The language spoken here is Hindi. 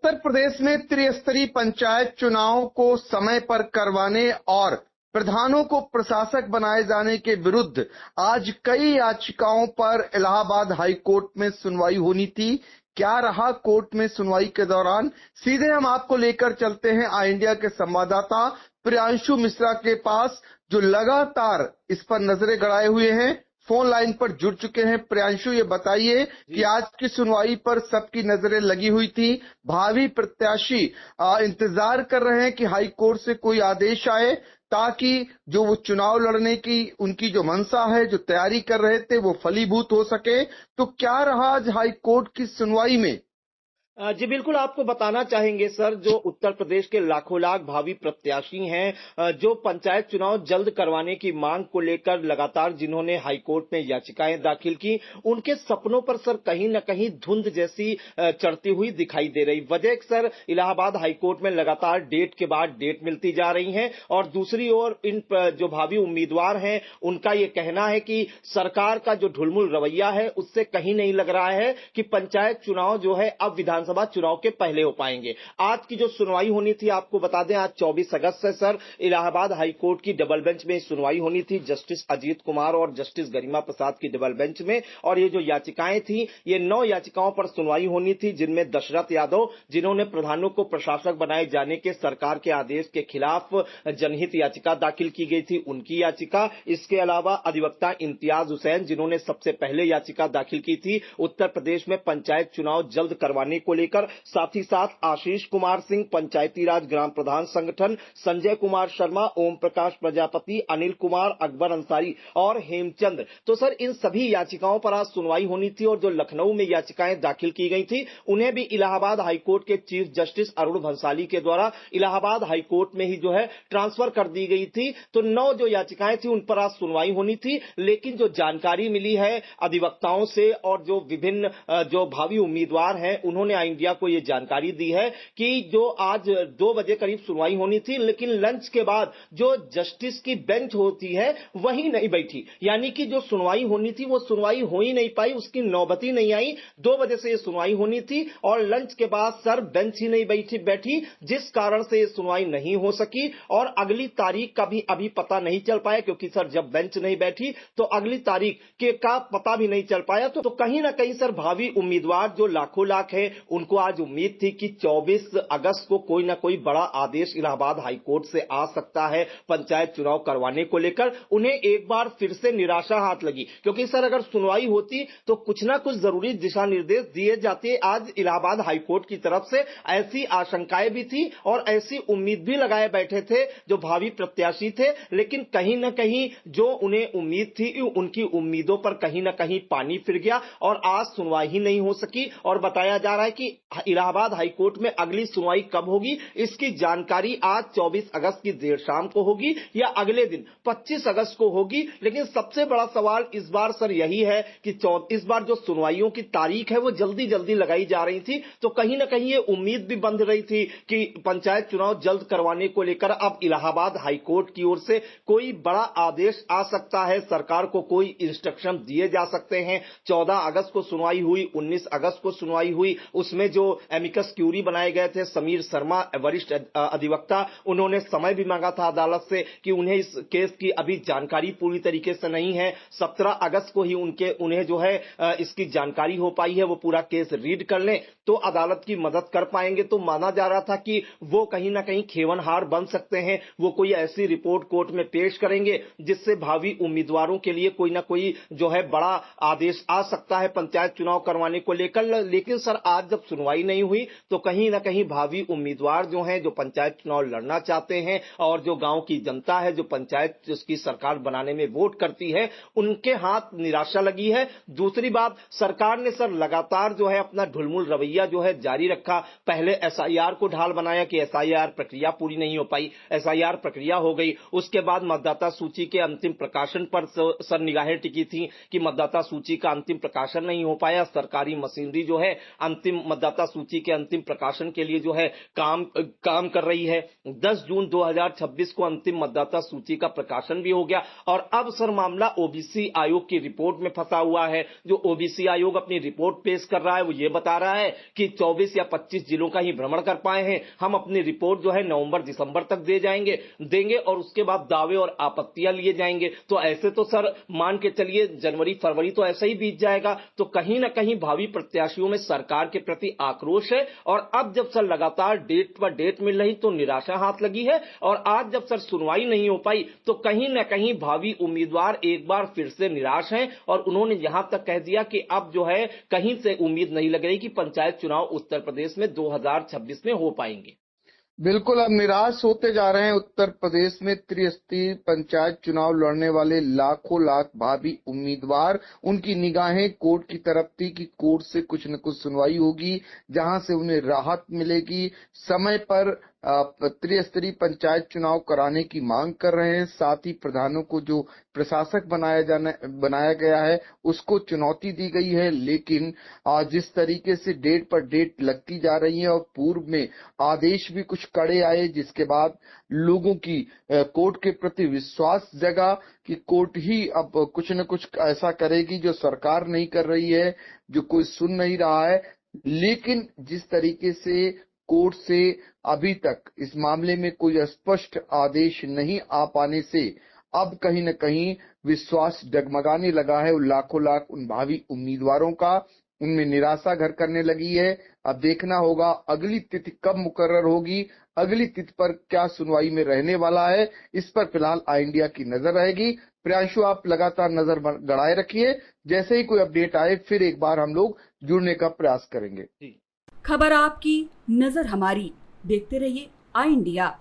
उत्तर प्रदेश में त्रिस्तरीय पंचायत चुनाव को समय पर करवाने और प्रधानों को प्रशासक बनाए जाने के विरुद्ध आज कई याचिकाओं पर इलाहाबाद हाई कोर्ट में सुनवाई होनी थी। क्या रहा कोर्ट में सुनवाई के दौरान, सीधे हम आपको लेकर चलते हैं आई इंडिया के संवाददाता प्रियांशु मिश्रा के पास, जो लगातार इस पर नजरें गड़ाए हुए हैं, फोन लाइन पर जुड़ चुके हैं। प्रियांशु, ये बताइए कि आज की सुनवाई पर सबकी नजरें लगी हुई थी। भावी प्रत्याशी इंतजार कर रहे हैं कि हाई कोर्ट से कोई आदेश आए ताकि जो वो चुनाव लड़ने की उनकी जो मंशा है, जो तैयारी कर रहे थे, वो फलीभूत हो सके। तो क्या रहा आज हाई कोर्ट की सुनवाई में? जी बिल्कुल, आपको बताना चाहेंगे सर, जो उत्तर प्रदेश के लाखों लाख भावी प्रत्याशी हैं, जो पंचायत चुनाव जल्द करवाने की मांग को लेकर लगातार जिन्होंने हाईकोर्ट में याचिकाएं दाखिल की, उनके सपनों पर सर कहीं न कहीं धुंध जैसी चढ़ती हुई दिखाई दे रही। वजह सर, इलाहाबाद हाईकोर्ट में लगातार डेट के बाद डेट मिलती जा रही है और दूसरी ओर इन जो भावी उम्मीदवार हैं, उनका ये कहना है कि सरकार का जो ढुलमुल रवैया है, उससे कहीं नहीं लग रहा है कि पंचायत चुनाव जो है अब विधानसभा चुनाव के पहले हो पाएंगे। आज की जो सुनवाई होनी थी, आपको बता दें, आज 24 अगस्त से सर इलाहाबाद हाई कोर्ट की डबल बेंच में सुनवाई होनी थी, जस्टिस अजीत कुमार और जस्टिस गरिमा प्रसाद की डबल बेंच में। और ये जो याचिकाएं थी, ये 9 याचिकाओं पर सुनवाई होनी थी, जिनमें दशरथ यादव, जिन्होंने प्रधानों को प्रशासक बनाए जाने के सरकार के आदेश के खिलाफ जनहित याचिका दाखिल की गई थी, उनकी याचिका। इसके अलावा अधिवक्ता इम्तियाज हुसैन, जिन्होंने सबसे पहले याचिका दाखिल की थी उत्तर प्रदेश में पंचायत चुनाव जल्द करवाने को लेकर, साथ ही साथ आशीष कुमार सिंह, पंचायती राज ग्राम प्रधान संगठन, संजय कुमार शर्मा, ओम प्रकाश प्रजापति, अनिल कुमार, अकबर अंसारी और हेमचंद। तो सर इन सभी याचिकाओं पर आज सुनवाई होनी थी और जो लखनऊ में याचिकाएं दाखिल की गई थी, उन्हें भी इलाहाबाद हाईकोर्ट के चीफ जस्टिस अरुण भंसाली के द्वारा इलाहाबाद हाईकोर्ट में ही जो है ट्रांसफर कर दी गई थी। तो 9 जो याचिकाएं थी, उन पर आज सुनवाई होनी थी। लेकिन जो जानकारी मिली है अधिवक्ताओं से और जो विभिन्न जो भावी उम्मीदवार हैं, उन्होंने इंडिया को यह जानकारी दी है कि जो आज 2 बजे करीब सुनवाई होनी थी, लेकिन लंच के बाद जो जस्टिस की बेंच होती है वही नहीं बैठी, यानी कि जो सुनवाई होनी थी वो सुनवाई हो ही नहीं पाई, उसकी नौबत ही नहीं आई। 2 बजे से यह सुनवाई होनी थी और लंच के बाद सर बेंच ही नहीं बैठी, जिस कारण से यह सुनवाई नहीं हो सकी और अगली तारीख का भी अभी पता नहीं चल पाया, क्योंकि सर जब बेंच नहीं बैठी तो अगली तारीख के का पता भी नहीं चल पाया। तो कहीं ना कहीं सर भावी उम्मीदवार जो लाखों लाख है, उनको आज उम्मीद थी कि 24 अगस्त को कोई ना कोई बड़ा आदेश इलाहाबाद हाईकोर्ट से आ सकता है पंचायत चुनाव करवाने को लेकर। उन्हें एक बार फिर से निराशा हाथ लगी, क्योंकि सर अगर सुनवाई होती तो कुछ ना कुछ जरूरी दिशा निर्देश दिए जाते आज इलाहाबाद हाईकोर्ट की तरफ से। ऐसी आशंकाएं भी थी और ऐसी उम्मीद भी लगाए बैठे थे जो भावी प्रत्याशी थे, लेकिन कहीं ना कहीं जो उन्हें उम्मीद थी, उनकी उम्मीदों पर कहीं ना कहीं पानी फिर गया और आज सुनवाई ही नहीं हो सकी। और बताया जा रहा है कि इलाहाबाद हाईकोर्ट में अगली सुनवाई कब होगी, इसकी जानकारी आज 24 अगस्त की देर शाम को होगी या अगले दिन 25 अगस्त को होगी। लेकिन सबसे बड़ा सवाल इस बार सर यही है कि इस बार जो सुनवाइयों की तारीख है वो जल्दी जल्दी लगाई जा रही थी, तो कहीं ना कहीं ये उम्मीद भी बंध रही थी कि पंचायत चुनाव जल्द करवाने को लेकर अब इलाहाबाद हाईकोर्ट की ओर से कोई बड़ा आदेश आ सकता है, सरकार को कोई इंस्ट्रक्शन दिए जा सकते हैं। 14 अगस्त को सुनवाई हुई, 19 अगस्त को सुनवाई हुई, उसमें जो एमिकस क्यूरी बनाए गए थे समीर शर्मा वरिष्ठ अधिवक्ता, उन्होंने समय भी मांगा था अदालत से कि उन्हें इस केस की अभी जानकारी पूरी तरीके से नहीं है। 17 अगस्त को ही उन्हें जो है इसकी जानकारी हो पाई है, वो पूरा केस रीड कर लें तो अदालत की मदद कर पाएंगे। तो माना जा रहा था कि वो कहीं ना कहीं खेवनहार बन सकते हैं, वो कोई ऐसी रिपोर्ट कोर्ट में पेश करेंगे जिससे भावी उम्मीदवारों के लिए कोई ना कोई जो है बड़ा आदेश आ सकता है पंचायत चुनाव करवाने को लेकर। लेकिन सर आज जब सुनवाई नहीं हुई तो कहीं ना कहीं भावी उम्मीदवार जो हैं, जो पंचायत चुनाव लड़ना चाहते हैं और जो गांव की जनता है जो पंचायत जिसकी सरकार बनाने में वोट करती है, उनके हाथ निराशा लगी है। दूसरी बात, सरकार ने सर लगातार जो है अपना ढुलमुल रवैया जो है जारी रखा। पहले एसआईआर को ढाल बनाया कि एसआईआर प्रक्रिया पूरी नहीं हो पाई, एसआईआर प्रक्रिया हो गई। उसके बाद मतदाता सूची के अंतिम प्रकाशन पर सर निगाहें टिकी थी कि मतदाता सूची का अंतिम प्रकाशन नहीं हो पाया, सरकारी मशीनरी जो है अंतिम मतदाता सूची के अंतिम प्रकाशन के लिए जो है काम कर रही है। 10 जून 2026 को अंतिम मतदाता सूची का प्रकाशन भी हो गया और अब सर मामला ओबीसी आयोग की रिपोर्ट में फंसा हुआ है। जो ओबीसी आयोग अपनी रिपोर्ट पेश कर रहा है वो ये बता रहा है कि 24 या 25 जिलों का ही भ्रमण कर पाए हैं। हम अपनी रिपोर्ट जो है नवंबर दिसंबर तक देंगे और उसके बाद दावे और आपत्तियां लिए जाएंगे। तो ऐसे तो सर मान के चलिए जनवरी फरवरी तो ऐसे ही बीत जाएगा। तो कहीं ना कहीं भावी प्रत्याशियों में सरकार के प्रति आक्रोश है और अब जब सर लगातार डेट पर डेट मिल रही तो निराशा हाथ लगी है और आज जब सर सुनवाई नहीं हो पाई तो कहीं ना कहीं भावी उम्मीदवार एक बार फिर से निराश हैं और उन्होंने यहां तक कह दिया कि अब जो है कहीं से उम्मीद नहीं लग रही कि पंचायत चुनाव उत्तर प्रदेश में 2026 में हो पाएंगे। बिल्कुल, अब निराश होते जा रहे हैं उत्तर प्रदेश में त्रिस्तरीय पंचायत चुनाव लड़ने वाले लाखों लाख भावी उम्मीदवार। उनकी निगाहें कोर्ट की तरफ थी कि कोर्ट से कुछ न कुछ सुनवाई होगी, जहां से उन्हें राहत मिलेगी। समय पर त्रिस्तरीय पंचायत चुनाव कराने की मांग कर रहे हैं। साथ ही प्रधानों को जो प्रशासक बनाया गया है उसको चुनौती दी गई है। लेकिन जिस तरीके से डेट पर डेट लगती जा रही है और पूर्व में आदेश भी कुछ कड़े आए, जिसके बाद लोगों की कोर्ट के प्रति विश्वास जगा कि कोर्ट ही अब कुछ न कुछ ऐसा करेगी जो सरकार नहीं कर रही है, जो कोई सुन नहीं रहा है। लेकिन जिस तरीके से कोर्ट से अभी तक इस मामले में कोई स्पष्ट आदेश नहीं आ पाने से अब कहीं न कहीं विश्वास डगमगाने लगा है लाखों लाख उन भावी उम्मीदवारों का। उनमें निराशा घर करने लगी है। अब देखना होगा अगली तिथि कब मुकर्रर होगी, अगली तिथि पर क्या सुनवाई में रहने वाला है। इस पर फिलहाल आई इंडिया की नजर रहेगी। प्रियांशु, आप लगातार नजर गड़ाए रखिए। जैसे ही कोई अपडेट आए फिर एक बार हम लोग जुड़ने का प्रयास करेंगे। खबर आपकी, नजर हमारी। देखते रहिए आई इंडिया।